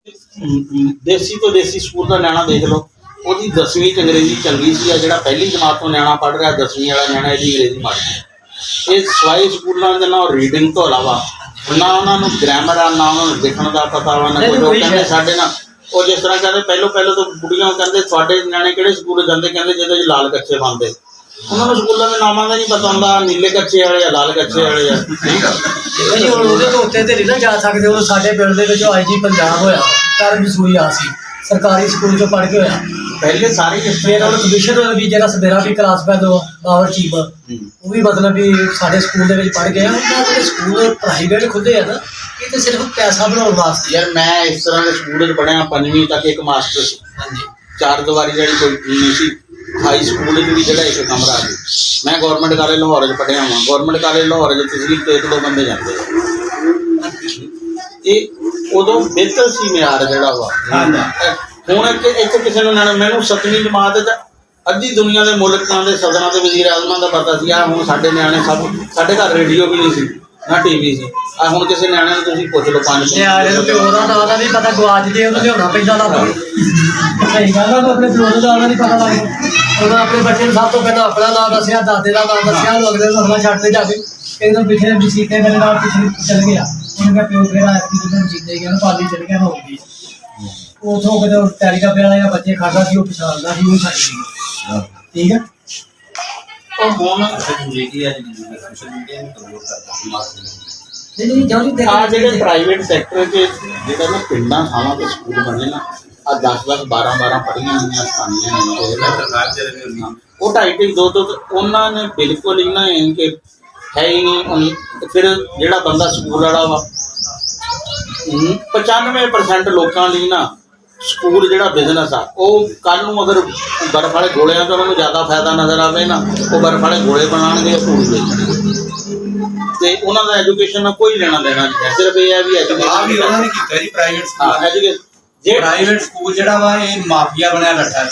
ਦੇਸੀ ਤੋਂ ਦੇਸੀ ਸਕੂਲ ਦਾ ਨਿਆਣਾ ਦੇਖ ਲਓ, ਉਹਦੀ 10ਵੀਂ 'ਚ ਅੰਗਰੇਜ਼ੀ ਚੰਗੀ ਸੀ। ਆ ਜਿਹੜਾ ਪਹਿਲੀ ਜਮਾਤ ਤੋਂ ਨਿਆਣਾ ਪੜ੍ਹ ਰਿਹਾ 10ਵੀਂ ਵਾਲਾ ਨਿਆਣਾ, ਇਹਦੀ ਅੰਗਰੇਜ਼ੀ ਮਾੜੀ। ਇਹ ਸਵਾਈ ਸਕੂਲਾਂ ਦੇ ਨਾਲ ਰੀਡਿੰਗ ਤੋਂ ਇਲਾਵਾ ਨਾ ਉਹਨਾਂ ਨੂੰ ਗ੍ਰਾਮਰ ਆ, ਨਾ ਉਹਨਾਂ ਨੂੰ ਲਿਖਣ ਦਾ ਪਤਾ ਵਾ, ਨਾ ਕੁਝ। ਉਹ ਕਹਿੰਦੇ ਸਾਡੇ ਨਾਲ ਉਹ ਜਿਸ ਤਰ੍ਹਾਂ ਕਹਿੰਦੇ ਪਹਿਲੋਂ ਤੋਂ ਬੁੜੀਆਂ ਕਹਿੰਦੇ ਤੁਹਾਡੇ ਨਿਆਣੇ ਕਿਹੜੇ ਸਕੂਲ ਜਾਂਦੇ, ਕਹਿੰਦੇ ਜਿਹਦੇ 'ਚ ਲਾਲ ਕੱਛੇ ਬਣਦੇ। ਉਹਨਾਂ ਨੂੰ ਸਕੂਲਾਂ ਦੇ ਨਾਮਾਂ ਦਾ ਨਹੀਂ ਪਤਾ ਹੁੰਦਾ, ਨੀਲੇ ਕੱਛੇ ਵਾਲੇ ਆ, ਲਾਲ ਕੱਛੇ ਵਾਲੇ ਆ। ਜੀ ਹੁਣ ਉਹਦੇ ਤੋਂ ਉੱਤੇ ਤੇ ਨਹੀਂ ਨਾ ਜਾ ਸਕਦੇ। ਉਹ ਸਾਡੇ ਪਿੰਡ ਦੇ ਵਿੱਚ IG ਪੰਜਾਬ ਹੋਇਆ, ਧਰਮ ਸੂਈ ਆ ਸੀ, ਸਰਕਾਰੀ ਸਕੂਲ 'ਚੋਂ ਪੜ੍ਹ ਕੇ ਹੋਇਆ। ਪਹਿਲੇ ਸਾਰੇ ਫਿਰ ਉਹ ਕਮਿਸ਼ਨ ਵੀ ਜਿਹੜਾ ਸਵੇਰਾ ਵੀ ਕਲਾਸ ਪੈਦੋ ਪਾਵਰ ਚੀਫ, ਉਹ ਵੀ ਮਤਲਬ ਵੀ ਸਾਡੇ ਸਕੂਲ ਦੇ ਵਿੱਚ ਪੜ੍ਹ ਗਏ। ਉਹਨਾਂ ਦੇ ਸਕੂਲ ਪ੍ਰਾਈਵੇਟ ਖੁੱਲ੍ਹੇ ਆ ਨਾ, ਇਹ ਤਾਂ ਸਿਰਫ ਪੈਸਾ ਬਣਾਉਣ ਵਾਸਤੇ। ਯਾਰ ਮੈਂ ਇਸ ਤਰ੍ਹਾਂ ਦੇ ਸਕੂਲ 'ਚ ਪੜ੍ਹਿਆ, 5ਵੀਂ ਤੱਕ ਇੱਕ ਮਾਸਟਰ ਸੀ। ਹਾਂਜੀ, 4 ਦੀਵਾਰੀ ਜਿਹੜੀ ਕੋਈ ਨਹੀਂ ਸੀ। ਹਾਈ ਸਕੂਲ 'ਚ ਵੀ ਜਿਹੜਾ ਇੱਕ ਕਮਰਾ ਸੀ। ਮੈਂ ਗੌਰਮੈਂਟ ਕਾਲਜ ਲਾਹੌਰ 'ਚ ਪੜ੍ਹਿਆ ਹਾਂ। ਗੌਰਮੈਂਟ ਕਾਲਜ ਲਾਹੌਰ 'ਚ ਤਸਲੀਮ ਤੋਂ 1-2 ਬੰਦੇ ਜਾਂਦੇ ਆ। ਇਹ ਉਦੋਂ ਬਿਹਤਰ ਸੀ ਮਿਆਰ ਜਿਹੜਾ ਵਾ। ਹੁਣ ਇੱਥੇ ਕਿਸੇ ਨੂੰ ਮੈਨੂੰ 7ਵੀਂ ਜਮਾਤ 'ਚ ਅੱਧੀ ਦੁਨੀਆ ਦੇ ਮੁਲਕਾਂ ਦੇ ਸਦਰਾਂ ਦੇ ਵਜ਼ੀਰ ਆਜ਼ਮਾਂ ਦਾ ਪਤਾ ਸੀ। ਆ ਹੁਣ ਸਾਡੇ ਨਿਆਣੇ ਸਭ, ਸਾਡੇ ਘਰ ਰੇਡੀਓ ਵੀ ਨਹੀਂ ਸੀ, ਨਾ TV ਸੀ। ਆ ਹੁਣ ਕਿਸੇ ਨਿਆਣੇ ਨੂੰ ਤੁਸੀਂ ਪੁੱਛ ਲਓ 5 ਨਿਆਣੇ ਨੂੰ ਪਿਓ ਦਾ ਨਾਂ ਦਾ ਨਹੀਂ ਪਤਾ, ਗਵਾਚਦੇ ਉਹਨੂੰ ਲਿਆਉਣਾ ਪੈਂਦਾ ਨਾ। ਸਹੀ ਗੱਲ ਆ, ਆਪਣੇ ਪਿਓ ਦਾ ਨਾਂ ਦਾ ਨਹੀਂ ਪਤਾ ਲੱਗਦਾ। ਉਹਦਾ ਆਪਣੇ ਬੱਚੇ ਨੂੰ ਸਭ ਤੋਂ ਪਹਿਲਾਂ ਆਪਣਾ ਨਾਮ ਦੱਸਿਆ, ਦਾਦੇ ਦਾ ਨਾਮ ਦੱਸਿਆ, ਉਹ ਅਗਲੇ ਨੂੰ ਅਗਲਾ ਛੱਡ ਤੇ ਜਾਵੇ। एकदम पिछले सीटे मेरे नाल पिछले चल गया, उनका प्यो फिर आया कि जब जीते गया ना पाली चल गया ना होगी उथों कदे तैयारी का प्याला या बच्चे खाता सी वो पिछालदा सी वो छड़ गया। ठीक है और ਹੁਣ ਜਿਹੜੀ ਅੱਜ ਸੋਸ਼ਲ ਮੀਡੀਆ ਨੂੰ ਪ੍ਰਮੋਟ ਕਰਦਾ ਸਮਾਜ नहीं जल्दी ਆ ਜਿਹੜੇ ਪ੍ਰਾਈਵੇਟ ਸੈਕਟਰ 'ਚ ਜਿਹੜਾ ਨਾ ਪਿੰਡਾਂ ਥਾਵਾਂ ਤੇ ਸਕੂਲ ਬਣੇ ਨਾ, ਆ 10-10 12-12 ਪੜ੍ਹੀਆਂ ਹੋਈਆਂ ਸਥਾਨੀਆਂ ਨੇ, ਉਹ 2.5-2 ਉਹਨਾਂ ਨੇ ਬਿਲਕੁਲ ਹੀ ਨਾ ਕਿ ਹੈ ਹੀ ਨਹੀਂ। ਫਿਰ ਜਿਹੜਾ ਬੰਦਾ ਸਕੂਲ ਵਾਲਾ ਵਾ 95% ਲੋਕਾਂ ਲਈ ਨਾ ਸਕੂਲ ਜਿਹੜਾ ਬਿਜ਼ਨਸ ਆ, ਉਹ ਕੱਲ੍ਹ ਨੂੰ ਅਗਰ ਬਰਫ਼ ਵਾਲੇ ਗੋਲਿਆਂ ਤੋਂ ਉਹਨਾਂ ਨੂੰ ਜ਼ਿਆਦਾ ਫਾਇਦਾ ਨਜ਼ਰ ਆਵੇ ਨਾ, ਉਹ ਬਰਫ਼ ਵਾਲੇ ਗੋਲੇ ਬਣਾਉਣਗੇ, ਫੂਡ ਵੇਚਣਗੇ। ਤੇ ਉਹਨਾਂ ਦਾ ਐਜੂਕੇਸ਼ਨ ਨਾਲ ਕੋਈ ਲੈਣਾ ਦੇਣਾ ਨਹੀਂ ਹੈ। ਸਿਰਫ ਇਹ ਹੈ ਵੀ ਐਜੂਕੇਸ਼ਨ ਵੀ ਉਹਨਾਂ ਨੇ ਕੀਤਾ ਜੀ। ਪ੍ਰਾਈਵੇਟ ਸਕੂਲ, ਜੇ ਪ੍ਰਾਈਵੇਟ ਸਕੂਲ ਜਿਹੜਾ ਵਾ ਇਹ ਮਾਫੀਆ ਬਣਿਆ ਬੈਠਾ ਹੈ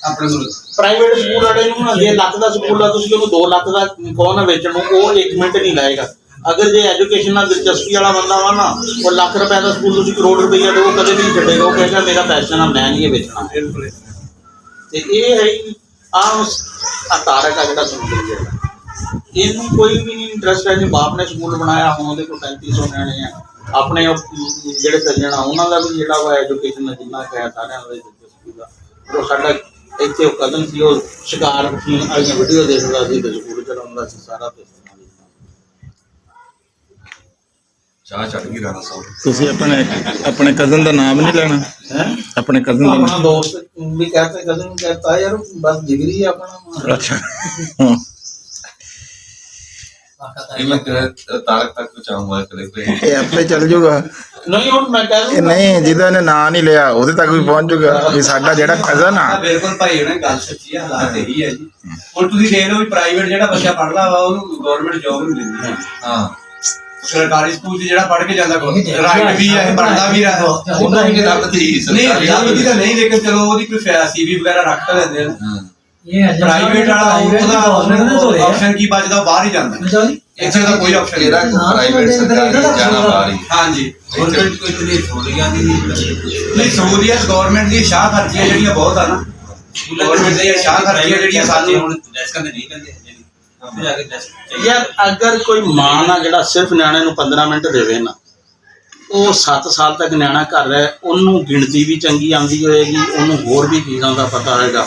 ਆਪਣੇ ਕੋਲ। ਪ੍ਰਾਈਵੇਟ ਸਕੂਲ ਵਾਲੇ ਨੂੰ ਜੇ ਲੱਖ ਦਾ ਸਕੂਲ ਆ, ਤੁਸੀਂ ਉਹਨੂੰ 2 ਲੱਖ ਦਾ ਕਹੋ ਨਾ ਵੇਚਣ ਨੂੰ, ਉਹ 1 ਮਿੰਟ ਨਹੀਂ ਲਾਏਗਾ। ਅਗਰ ਜੇ ਐਜੂਕੇਸ਼ਨ ਨਾਲ ਦਿਲਚਸਪੀ ਵਾਲਾ ਬੰਦਾ ਵਾ ਨਾ, ਉਹ ਲੱਖ ਰੁਪਏ ਦਾ ਸਕੂਲ ਤੁਸੀਂ ਕਰੋੜ ਰੁਪਈਆ ਦਿਓ, ਕਦੇ ਨਹੀਂ ਛੱਡੇਗਾ। ਉਹ ਕਹੇਗਾ ਮੇਰਾ ਪੈਸ਼ਨ ਆ, ਮੈਂ ਨਹੀਂ ਇਹ ਵੇਚਣਾ। ਤੇ ਇਹ ਹੈ ਆ ਤਾਰਕ ਆ ਜਿਹੜਾ ਸੁਣਦੇ ਹੈ, ਇਹਨੂੰ ਕੋਈ ਵੀ ਨਹੀਂ ਇੰਟਰਸਟ ਹੈ। ਜੇ ਬਾਪ ਨੇ ਸਕੂਲ ਬਣਾਇਆ, ਹੁਣ ਉਹਦੇ ਕੋਲ 3500 ਨਿਆਣੇ ਆ। ਆਪਣੇ ਜਿਹੜੇ ਸੱਜਣ ਆ ਉਹਨਾਂ ਦਾ ਵੀ ਜਿਹੜਾ ਵਾ ਐਜੂਕੇਸ਼ਨ ਜਿੰਨਾ ਕਹਿ ਸਾਰਿਆਂ ਦਾ ਦਿਲਚਸਪੀ ਦਾ। ਉਹ ਸਾਡਾ ਇੱਥੇ ਉਹ ਕਦਮ ਸੀ, ਉਹ ਸ਼ਿਕਾਰ ਵਾਲੀਆਂ ਵੀਡੀਓ ਦੇਖਦਾ ਸੀ ਤੇ ਸਕੂਲ ਚਲਾਉਂਦਾ ਸੀ ਸਾਰਾ। ਤੇ ਚਾਹ ਚੜ ਗਈ ਰਾਣਾ ਸਾਹਿਬ। ਤੁਸੀਂ ਆਪਣੇ ਕਜ਼ਨ ਦਾ ਨਾਮ ਨਹੀਂ ਲੈਣਾ ਹੈ ਆਪਣੇ ਕਜ਼ਨ ਦਾ ਆਪਣਾ ਦੋਸਤ ਵੀ ਕਹਤੇ, ਕਜ਼ਨ ਨੂੰ ਕਹਤਾ ਯਾਰ ਬਸ ਜਿਗਰੀ ਹੈ ਆਪਣਾ। ਅੱਛਾ मैं तारक तक तो चाहूंगा ਇਹ ਆਪੇ ਚੱਲ ਜੂਗਾ। ਨਹੀਂ ਹੁਣ ਮੈਂ ਕਹਿ ਇਹ ਨਹੀਂ, ਜਿਹਦਾ ਇਹਨੇ ਨਾਂ ਨਹੀਂ ਲਿਆ ਉਹਦੇ ਤੱਕ ਵੀ ਪਹੁੰਚ ਜੂਗਾ ਵੀ ਸਾਡਾ ਜਿਹੜਾ ਕਜ਼ਨ ਆ। ਬਿਲਕੁਲ ਭਾਈ ਉਹਨੇ ਗੱਲ ਸੱਚੀ ਆ, ਹਾਲਾਤ ਇਹੀ ਹੈ ਜੀ। ਹੁਣ ਤੁਸੀਂ ਦੇਖ ਲਓ ਵੀ ਪ੍ਰਾਈਵੇਟ ਜਿਹੜਾ ਬੱਚਾ ਪੜ੍ਹਦਾ ਵਾ ਉਹਨੂੰ ਗਵਰਨਮੈਂਟ ਜੋਬ ਨਹੀਂ ਦਿੰਦੀ। ਹਾਂ ਸਰਕਾਰੀ ਸਕੂਲ 'ਚ ਜਿਹੜਾ ਪੜ੍ਹ ਕੇ ਜਾਂਦਾ ਰਾਈਟ ਵੀ ਹੈ, ਪੜ੍ਹਦਾ ਵੀ ਰਿਹਾ ਉਹਨਾਂ ਦੀ ਨਹੀਂ ਤਾਂ ਨਹੀਂ, ਲੇਕਿਨ ਚਲੋ ਉਹਦੀ ਕੋਈ CV ਵਗੈਰਾ ਰੱਖ ਤਾਂ ਲੈਂਦੇ ਆ। ਪ੍ਰਾਈਵੇਟ ਵਾਲਾ ਉਹਦਾ ਆਪਸ਼ਨ ਕੀ ਬਚਦਾ, ਉਹ ਬਾਹਰ ਹੀ ਜਾਂਦਾ। ਇੱਥੇ ਦਾ ਕੋਈ ਆਪਸ਼ਨ ਨਹੀਂ। ਪ੍ਰਾਈਵੇਟ ਸਰਕਾਰੀ ਜਾਣਾ ਬਾਹਰ ਹੀ। ਹਾਂਜੀ ਗਵਰਨਮੈਂਟ ਕੋਈ ਨਹੀਂ ਸਹੂਲੀਆਂ ਨਹੀਂ, ਸਹੂਲੀਅਤ ਗਵਰਨਮੈਂਟ ਦੀ ਸ਼ਾਹ ਖਰਚੀਆਂ ਜਿਹੜੀਆਂ ਬਹੁਤ ਆ ਨਾ, ਗਵਰਨਮੈਂਟ ਦੀਆਂ ਸ਼ਾਹ ਖਰਚੀਆਂ ਜਿਹੜੀਆਂ ਸਾਨੂੰ ਹੁਣ ਡੈਸਕਾਂ ਤੇ ਨਹੀਂ ਲੈਂਦੇ ਯਾਰ ਅਗਰ ਕੋਈ ਮਾਂ ਨਾ ਜਿਹੜਾ ਸਿਰਫ ਨਿਆਣੇ ਨੂੰ 15 ਮਿੰਟ ਦੇਵੇ ਨਾ, ਉਹ 7 ਸਾਲ ਤੱਕ ਨਿਆਣਾ ਘਰ ਹੈ, ਉਹਨੂੰ ਗਿਣਤੀ ਵੀ ਚੰਗੀ ਆਉਂਦੀ ਹੋਏਗੀ, ਉਹਨੂੰ ਹੋਰ ਵੀ ਚੀਜ਼ਾਂ ਦਾ ਪਤਾ ਹੋਏਗਾ।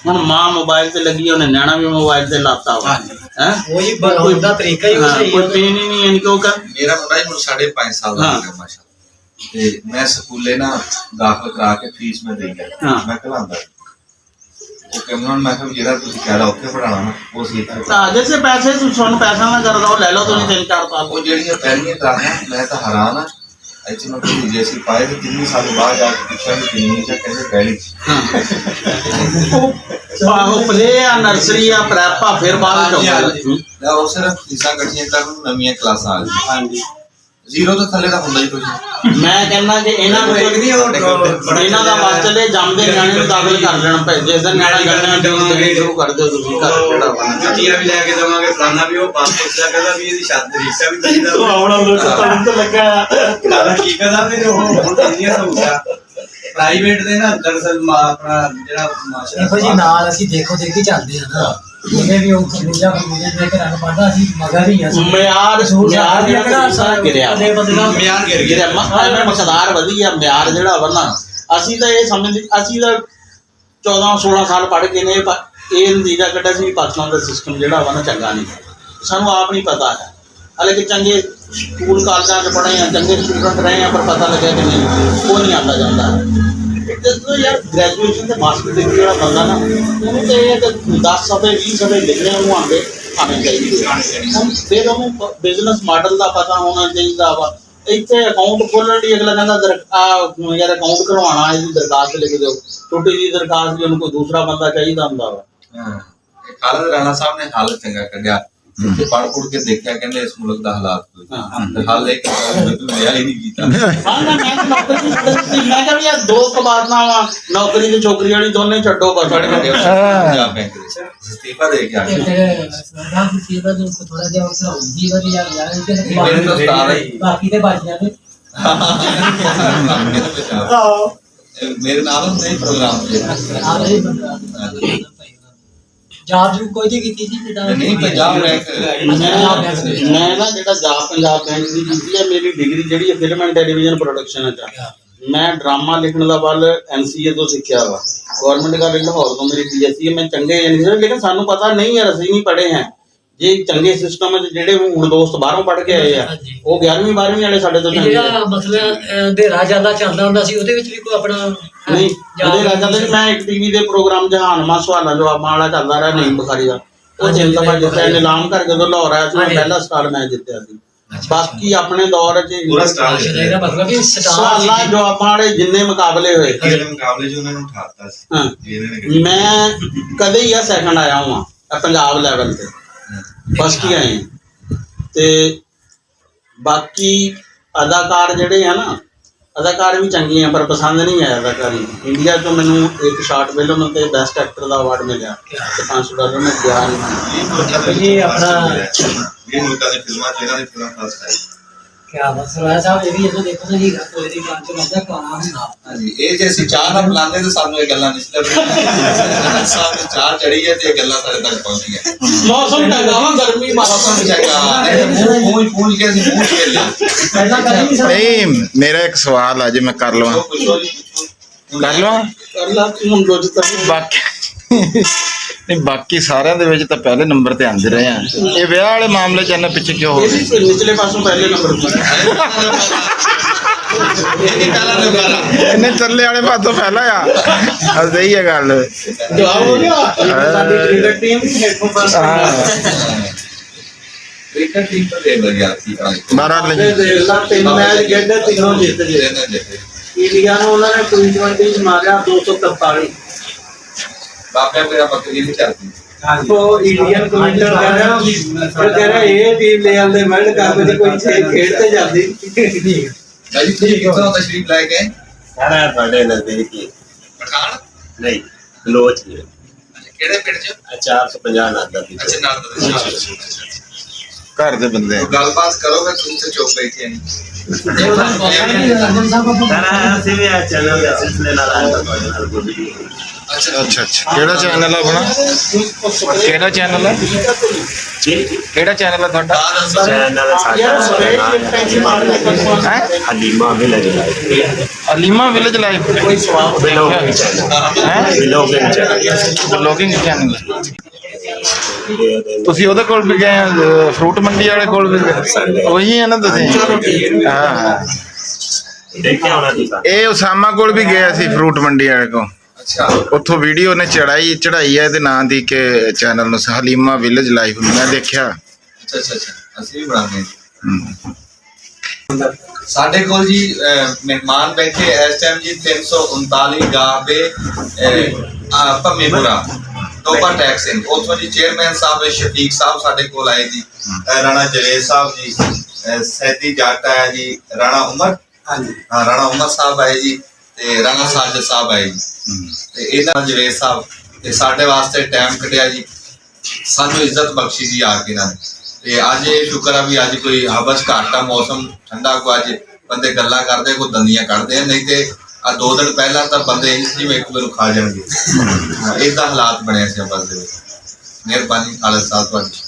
ਹੁਣ ਮਾਂ ਮੋਬਾਈਲ ਤੇ ਲੱਗੀ, ਉਹਨੇ ਨਿਆਣਾ ਵੀ ਮੋਬਾਈਲ ਤੇ ਲਾਤਾ ਵਾ ਹੈ। ਉਹੀ ਬਣਾਉਣ ਦਾ ਤਰੀਕਾ ਹੀ ਸਹੀ ਹੈ। ਕੋਈ ਪੇਨ ਹੀ ਨਹੀਂ ਇਨਕੋ ਕਰ। ਮੇਰਾ ਮੁੰਡਾ ਹੀ ਹੁਣ 5.5 ਸਾਲ ਦਾ ਹੋ ਗਿਆ ਮਾਸ਼ਾ, ਤੇ ਮੈਂ ਸਕੂਲੇ ਨਾ ਦਾਖਲ ਕਰਾ ਕੇ ਫੀਸ ਮੈਂ ਦੇਈ ਗਿਆ, ਮੈਂ ਕਲਾਂਦਾ ਉਹ ਕਹਿੰਦਾ ਮੈਂ ਕਿਹਾ ਜਿਹੜਾ ਤੁਸੀਂ ਕਹਿ ਉੱਥੇ ਪੜਾਉਣਾ ਨਾ ਉਹ ਸੀ ਇੱਥੇ ਤਾਂ ਜੈਸੇ ਪੈਸੇ ਤੁਹਾਨੂੰ ਪੈਸਾ ਨਾ ਕਰਦਾ ਉਹ ਲੈ ਲਓ ਤੁਸੀਂ 3-4 ਸਾਲ। ਉਹ ਜਿਹੜੀਆਂ ਪਹਿਲੀਆਂ ਕਲਾਸਾਂ ਮੈਂ ਤਾਂ ਹੈਰਾਨ ਆ। ਇੱਥੇ ਮੈਂ ਕੋਈ ਜੇ ਅਸੀਂ ਪਾਏ ਤੇ 3 ਸਾਲ ਬਾਅਦ ਜਾ ਕੇ ਪੁੱਛਿਆ ਵੀ ਕਿੰਨੀ ਜਾਂ ਕਹਿੰਦੇ ਪਹਿਲੀ ਆਹੋ ਪਲੇ ਆ, ਨਰਸਰੀ ਆ, ਪ੍ਰੈਪ ਆ, ਫਿਰ ਬਾਅਦ ਚ ਉਹ ਸਿਰਫ ਫੀਸਾਂ ਇਕੱਠੀਆਂ ਕਰਨ ਨਵੀਆਂ ਕਲਾਸਾਂ ਆ ਗਈਆਂ। ਹਾਂਜੀ ਜ਼ੀਰੋ ਤੋਂ ਥੱਲੇ ਦਾ ਹੁੰਦਾ ਹੀ ਕੁਝ। ਮੈਂ ਕਹਿੰਦਾ ਕਿ ਇਹਨਾਂ ਦਾ ਬਸ ਚੱਲੇ ਜੰਮਦੇ ਨਿਆਣੇ ਨੂੰ ਦਾਖਲ ਕਰ ਦੇਣਾ ਪਏ। ਜਿਸ ਦਿਨ ਨਿਆਣਾ ਜੰਮਣਾ ਦੇਣੀ ਸ਼ੁਰੂ ਕਰ ਦਿਓ ਤੁਸੀਂ ਘਰ ਜਿਹੜਾ ਬਣਾ ਜੁੱਤੀਆਂ ਵੀ ਲੈ ਕੇ ਦੇਵਾਂਗੇ, ਫਲਾਨਾ ਵੀ ਉਹ ਪਾਸਪੋਰਟ ਦਾ ਕਹਿੰਦਾ ਵੀ ਇਹਦੀ ਛੱਤ ਰੀਸਾ ਵੀ ਚਾਹੀਦਾ। ਆਉਣਾ ਲੋਕ ਤੜਨ ਤੇ ਲੱਗਾ ਗੱਲ ਹਕੀਕਤ ਆ ਵੀ ਹੁਣ ਇੰਨੀਆਂ ਸਹੂਲਤਾਂ ਪ੍ਰਾਈਵੇਟ ਦੇ ਨਾ ਦਰਅਸਲ ਆਪਣਾ ਜਿਹੜਾ ਦੇਖੋ ਜੀ ਨਾਲ ਅਸੀਂ ਦੇਖੋ ਦੇਖੀ ਚੱਲਦੇ ਆ ਨਾ ਉਹਨੇ ਵੀ ਉਹ ਖਰਬੂਜਾ ਦੇ ਕੇ ਰੰਗ ਪਾਦਾ ਸੀ ਮਗਰ ਹੀ ਅਸੀਂ ਮਿਆਰ ਜਿਹੜਾ ਸਾਰਾ ਗਿਰਿਆ ਮਿਆਰ ਗਿਰ ਗਿਆ ਐਵੇਂ ਮਕਦਾਰ ਵਧੀਆ ਮਿਆਰ ਜਿਹੜਾ ਵਾ ਨਾ ਅਸੀਂ ਤਾਂ ਇਹ ਸਮਝਦੇ ਅਸੀਂ ਤਾਂ 14-16 ਸਾਲ ਪੜ੍ਹ ਕੇ ਨੇ ਇਹ ਨਤੀਜਾ ਕੱਢਿਆ ਸੀ ਵੀ ਪਾਕਿਸਤਾਨ ਦਾ ਸਿਸਟਮ ਜਿਹੜਾ ਵਾ ਨਾ ਚੰਗਾ ਨਹੀਂ ਸਾਨੂੰ ਆਪ ਨਹੀਂ ਪਤਾ ਹੈ ਹਾਲੇ ਕਿ ਚੰਗੇ ਸਕੂਲ ਕਾਲਜਾਂ 'ਚ ਪੜ੍ਹੇ ਆ ਚੰਗੇ ਸਟੂਡੈਂਟ ਰਹੇ ਆ ਪਰ ਪਤਾ ਲੱਗਿਆ ਕਿ ਨਹੀਂ ਉਹ ਨਹੀਂ ਆਉਂਦਾ ਜਾਂਦਾ ਜਦੋਂ ਯਾਰ ਗ੍ਰੈਜੂਏਸ਼ਨ ਤੇ ਮਾਸਟਰ ਡਿਗਰੀ ਵਾਲਾ ਬੰਦਾ ਨਾ ਉਹਨੂੰ ਤੇ ਇਹ 10 ਸਫ਼ੇ 20 ਸਫ਼ੇ ਲਿਖਣੇ ਉਹਨੂੰ ਆਉਣੇ ਚਾਹੀਦੇ ਫਿਰ ਉਹਨੂੰ ਬਿਜ਼ਨਸ ਮਾਡਲ ਦਾ ਪਤਾ ਹੋਣਾ ਚਾਹੀਦਾ ਵਾ ਇੱਥੇ ਅਕਾਊਂਟ ਖੋਲ੍ਹਣ ਲਈ ਅਗਲਾ ਕਹਿੰਦਾ ਯਾਰ ਅਕਾਊਂਟ ਕਰਵਾਉਣਾ ਇਹਦੀ ਦਰਖਾਸਤ ਲਿਖ ਦਿਓ ਛੋਟੀ ਜਿਹੀ ਦਰਖਾਸਤ ਵੀ ਉਹਨੂੰ ਕੋਈ ਦੂਸਰਾ ਬੰਦਾ ਚਾਹੀਦਾ ਹੁੰਦਾ ਵਾ ਖਾਲਦ ਰਾਣਾ ਸਾਹਿਬ ਨੇ ਹਾਲ ਚੰਗਾ ਕੱਢਿਆ ਤੇ ਪੜ੍ਹ ਪੁੜ ਕੇ ਦੇਖਿਆ ਕਹਿੰਦੇ ਇਸ ਮੁਲਕ ਦਾ ਹਾਲਾਤ ਕੋਈ ਹਾਲ ਇੱਕ ਵਿਆਹ ਹੀ ਨਹੀਂ ਕੀਤਾ ਮੈਂ ਕਿਹਾ ਵੀ ਯਾਰ ਦੋ ਕਬਾਰਨਾ ਵਾ ਨੌਕਰੀ ਤੇ ਛੋਕਰੀ ਵਾਲੀ ਦੋਨੇ ਛੱਡੋ ਬਸ ਪੰਜਾਬ ਬੈਂਕ ਦੇ ਅਸਤੀਫਾ ਦੇ ਕੇ ਆ ਗਏ ਥੋੜਾ ਜਿਹਾ ਮੇਰੇ ਤੋਂ ਉਸਤਾਦ ਹੈ ਬਾਕੀ ਤੇ ਬਚ ਜਾਂਦੇ ਮੇਰੇ ਨਾਲ ਨਹੀਂ ਪ੍ਰੋਗਰਾਮ ਤੇ ਜਾਬ ਜੂ ਕੋਈ ਨਹੀਂ ਕੀਤੀ ਜੀ ਜਿੱਦਾਂ ਨਹੀਂ ਪੰਜਾਬ ਬੈਂਕ ਮੈਂ ਨਾ ਜਿਹੜਾ ਪੰਜਾਬ ਬੈਂਕ ਦੀ ਕੀਤੀ ਹੈ ਮੇਰੀ ਡਿਗਰੀ ਜਿਹੜੀ ਹੈ ਫਿਲਮ ਐਂਡ ਟੈਲੀਵਿਜ਼ਨ ਪ੍ਰੋਡਕਸ਼ਨ ਚ ਮੈਂ ਡਰਾਮਾ ਲਿਖਣ ਦਾ ਵੱਲ MCA ਤੋਂ ਸਿੱਖਿਆ ਵਾ ਗਵਰਨਮੈਂਟ ਕਾਲਜ ਲਾਹੌਰ ਤੋਂ ਮੇਰੀ PSC ਹੈ ਮੈਂ ਚੰਗੇ ਲੇਕਿਨ ਸਾਨੂੰ ਪਤਾ ਨਹੀਂ ਯਾਰ ਅਸੀਂ ਨਹੀਂ ਪੜ੍ਹੇ ਹੈ ਜੇ ਚੰਗੇ ਸਿਸਟਮ ਚ ਜਿਹੜੇ ਹੁਣ ਦੋਸਤ ਬਾਹਰੋਂ ਪੜ੍ਹ ਕੇ ਆਏ ਆ ਉਹ 11ਵੀਂ 12ਵੀਂ ਵਾਲੇ ਸਾਡੇ ਤੋਂ ਜਿਹੜਾ ਮਸਲਾ ਦੇ ਰਾਜਾ ਚੱਲਦਾ ਹੁੰਦਾ ਸੀ ਉਹਦੇ ਵਿੱਚ ਵੀ ਕੋਈ ਆਪਣਾ ਨਹੀਂ ਉਹਦੇ ਰਾਜਾ ਦੇ ਮੈਂ ਇੱਕ ਟੀਵੀ ਦੇ ਪ੍ਰੋਗਰਾਮ ਜਹਾਨਮਾ ਸਵਾਲਾਂ ਜਵਾਬਾਂ ਵਾਲਾ ਚੱਲਦਾ ਰਿਹਾ ਨੀਮ ਬੁਖਾਰੀ ਦਾ ਉਹ ਜਿੰਦਵਾ ਜਿੱਤਿਆ ਨਿਲਾਮ ਕਰ ਜਦੋਂ ਲਾਹੌਰ ਆਇਆ ਸੀ ਪਹਿਲਾ ਸਟਾਰ ਮੈਚ ਜਿੱਤਿਆ ਸੀ ਬਾਕੀ ਆਪਣੇ ਦੌਰ ਚ ਪੂਰਾ ਸਟਾਰ ਇਹਦਾ ਮਤਲਬ ਕਿ ਸਵਾਲਾਂ ਜਵਾਬਾਂ ਵਾਲੇ ਜਿੰਨੇ ਮੁਕਾਬਲੇ ਹੋਏ ਅਗਲੇ ਮੁਕਾਬਲੇ 'ਚ ਉਹਨਾਂ ਨੂੰ ਉਠਾਤਾ ਸੀ ਮੈਂ ਕਦੇ ਹੀ ਆ ਸੈਕੰਡ ਆਇਆ ਹਾਂ ਪੰਜਾਬ ਲੈਵਲ ਤੇ ਫਸਟ ਹੀ ਆਏ ਤੇ ਬਾਕੀ ਅਦਾਕਾਰ ਜਿਹੜੇ ਆ ਨਾ ਅਦਾਕਾਰ ਵੀ ਚੰਗੇ ਆ ਪਰ ਪਸੰਦ ਨਹੀਂ ਆਇਆ ਅਦਾਕਾਰੀ ਇੰਡੀਆ ਤੋਂ ਮੈਨੂੰ ਇੱਕ ਸ਼ਾਰਟ ਫਿਲਮ ਤੇ ਬੈਸਟ ਐਕਟਰ ਦਾ ਅਵਾਰਡ ਮਿਲਿਆ ਤੇ $500 ਮੈਂ ਗਿਆ ਨਹੀਂ ਇਹ ਆਪਣਾ ਇਹ ਮੁਲਕਾਂ ਦੇ ਫਿਲਮਾਂ 'ਚ ਇਹਨਾਂ ਦੀ ਫਿਲਮ ਫਸਟ ਆਈ ਕਿਆ ਮਸਲਾ ਸਾਹਿਬ ਇਹ ਵੀ ਇਹਨੂੰ ਦੇਖੋ ਨਾ ਜੀ ਕੋਈ ਦੀ ਗੱਲ ਚ ਲੱਗਦਾ ਕਾਣਾ ਹੁੰਦਾ ਹਾਂਜੀ ਇਹ ਜੇ ਅਸੀਂ ਚਾਹ ਨਾ ਬੁਲਾਉਂਦੇ ਤਾਂ ਸਾਨੂੰ ਇਹ ਗੱਲਾਂ ਨਹੀਂ ਲੱਗਦੀਆਂ ਸਾਨੂੰ ਚਾਹ ਚੜੀ ਹੈ ਤੇ ਇਹ ਗੱਲਾਂ ਸਾਡੇ ਤੱਕ ਪਹੁੰਚੀਆਂ ਮੌਸਮ ਚੰਗਾ ਵਾ ਗਰਮੀ ਮੌਸਮ ਚੰਗਾ ਪੂੰਝ ਕੇ ਅਸੀਂ ਪੂੰਝ ਕੇ ਲਿਆ ਪਹਿਲਾਂ ਕਰੀ ਨਹੀਂ ਸਕਦਾ ਨਹੀਂ ਮੇਰਾ ਇੱਕ ਸਵਾਲ ਆ ਜੇ ਮੈਂ ਕਰ ਲਵਾਂ ਕਰ ਲਵਾਂ ਕਰ ਲਾ ਹੁਣ ਰੋਜ਼ ਤੱਕ ਬਾਕੀ ਨਹੀਂ ਬਾਕੀ ਸਾਰਿਆਂ ਦੇ ਵਿੱਚ ਤਾਂ ਪਹਿਲੇ ਨੰਬਰ ਤੇ ਆਂਦੇ ਰਹੇ ਆ ਇਹ ਵਿਆਹ ਵਾਲੇ ਮਾਮਲੇ ਚ ਇਹਨਾਂ ਪਿੱਛੇ ਕਿਉਂ ਹੋ ਗਏ ਇਹ ਨਿਚਲੇ ਪਾਸੋਂ ਪਹਿਲੇ ਨੰਬਰ ਤੇ ਇਹ ਪਹਿਲਾ ਨੰਬਰ ਆ ਇਹਨੇ ਚੱਲੇ ਵਾਲੇ ਪਾਸੋਂ ਪਹਿਲਾਂ ਆ ਸਹੀ ਹੈ ਗੱਲ ਜਵਾਬ ਹੋ ਗਿਆ ਸਾਡੀ ਕ੍ਰਿਕਟ ਟੀਮ ਹੈਡਫੋਨ ਪਾਸ ਕ੍ਰਿਕਟ ਟੀਮ ਤੋਂ ਦੇ ਲੱਗਿਆ ਸੀ 12 ਲਈ ਤਿੰਨ ਮੈਚ ਖੇਡੇ ਤਿੰਨੋਂ ਜਿੱਤ ਗਏ ਇੰਡੀਆ ਨੂੰ ਉਹਨਾਂ ਨੇ T20 ਚ ਮਾਰਿਆ 243 ਬਾਪੇ ਮੇਰਾ ਬੱਕਰੀ ਨਹੀਂ ਚੱਲਦੀ ਉਹ ਇੰਡੀਅਨ ਕਮੈਂਟਰ ਕਹਿ ਰਿਹਾ ਇਹ ਟੀਮ ਲੈ ਆਉਂਦੇ ਵਰਲਡ ਕੱਪ ਦੀ ਕੋਈ ਖੇਡ ਤੇ ਜਾਂਦੀ ਭਾਈ ਤੁਸੀਂ ਕਿੱਥੋਂ ਤਸ਼ਰੀਫ ਲੈ ਕੇ ਸਾਰਾ ਤੁਹਾਡੇ ਨਜ਼ਦੀਕ ਹੀ ਪਠਾਨ ਨਹੀਂ ਲੋਚ ਹੀ ਕਿਹੜੇ ਪਿੰਡ 'ਚ 450 ਨਾਦਾ ਦੀ ਅੱਛਾ ਨਾਲ ਦਾ ਘਰ ਦੇ ਬੰਦੇ ਗੱਲਬਾਤ ਕਰੋਗੇ ਤੁਸੀਂ ਤੇ ਚੁੱਪ ਬੈਠੇ ਨਹੀਂ ਸਾਰਾ ਅਸੀਂ ਵੀ ਆ ਚੈਨਲ ਦੇ ਸਿਲਸਿਲੇ ਨਾਲ ਆਏ ਤੁਹਾਡੇ ਨਾਲ ਕੋਈ ਵੀਡੀਓ ਅੱਛਾ ਕਿਹੜਾ ਚੈਨਲ ਆ ਆਪਣਾ ਕਿਹੜਾ ਚੈਨਲ ਹੈ ਕਿਹੜਾ ਚੈਨਲ ਹੈ ਤੁਹਾਡਾ ਚੈਨਲ ਸਾਡਾ ਹੈ Halima village life Alima village life ਕੋਈ ਸਵਾਲ ਬਲੌਗਿੰਗ ਚੈਨਲ ਹੈ ਬਲੌਗਿੰਗ ਚੈਨਲ ਬਲੌਗਿੰਗ ਚੈਨਲ ਤੁਸੀਂ ਉਹਦੇ ਕੋਲ ਵੀ ਗਏ ਆ ਫਰੂਟ ਮੰਡੀ ਵਾਲੇ ਕੋਲ ਵੀ ਗਏ ਉਹੀ ਹੈ ਨਾ ਤੁਸੀਂ ਹਾਂ ਦੇਖਿਆ ਹੋਣਾ ਤੁਸੀਂ ਇਹ ਉਸਾਮਾ ਕੋਲ ਵੀ ਗਿਆ ਸੀ ਫਰੂਟ ਮੰਡੀ ਵਾਲੇ ਕੋਲ ਅੱਛਾ ਉੱਥੋਂ ਵੀਡੀਓ ਨੇ ਚੜਾਈ ਹੈ ਇਹਦੇ ਨਾਂ ਦੀ ਕਿ ਚੈਨਲ ਨੂੰ ਹਲੀਮਾ ਵਿਲੇਜ ਲਾਈਫ ਮੈਂ ਦੇਖਿਆ ਅੱਛਾ ਅਸੀਂ ਵੀ ਬਣਾਉਂਦੇ ਸਾਡੇ ਕੋਲ ਜੀ ਮਹਿਮਾਨ ਬੈਠੇ ਇਸ ਟਾਈਮ ਜੀ 339 ਗਾਬੇ ਭੰਮੀਪੁਰਾ ਟੋਪਾ ਟੈਕਸ ਸਿੰਘ ਉੱਥੋਂ ਜੀ ਚੇਅਰਮੈਨ ਸਾਹਿਬ ਸ਼ਫੀਕ ਸਾਹਿਬ ਸਾਡੇ ਕੋਲ ਆਏ ਜੀ ਰਾਣਾ ਜਵੇਦ ਸਾਹਿਬ ਜੀ ਸੈਦੀ ਜੱਟ ਆਇਆ ਜੀ ਰਾਣਾ ਉਮਰ ਹਾਂਜੀ ਹਾਂ ਰਾਣਾ ਉਮਰ ਸਾਹਿਬ ਆਏ ਜੀ ਤੇ ਰਾਣਾ ਸਾਜਦ ਸਾਹਿਬ ਆਏ ਜੀ ਤੇ ਇਹਨਾਂ ਜਵੇਦ ਸਾਹਿਬ ਤੇ ਸਾਡੇ ਵਾਸਤੇ ਟਾਈਮ ਕੱਢਿਆ ਜੀ ਸਾਨੂੰ ਇੱਜ਼ਤ ਬਖਸ਼ੀ ਜੀ ਆ ਕੇ ਨਾਲ ਤੇ ਅੱਜ ਇਹ ਸ਼ੁਕਰ ਆ ਵੀ ਅੱਜ ਕੋਈ ਹਵਸ ਘਾਟਾ ਮੌਸਮ ਠੰਡਾ ਕੋ ਅੱਜ ਬੰਦੇ ਗੱਲਾਂ ਕਰਦੇ ਕੋ ਦੰਦੀਆਂ ਕੱਢਦੇ ਨਹੀਂ ਤੇ ਆ 2 ਦਿਨ ਪਹਿਲਾਂ ਤਾਂ ਬੰਦੇ ਇੰਜ ਜਿਵੇਂ ਇੱਕ ਮੈਨੂੰ ਖਾ ਜਾਣਗੇ। ਇਦਾਂ ਹਾਲਾਤ ਬਣਿਆ ਸੀ ਬੱਸ ਦੇ ਵਿੱਚ। ਮਿਹਰਬਾਨੀ ਖਾਲਸਾ ਸਾਹਿਬ ਤੁਹਾਡੀ।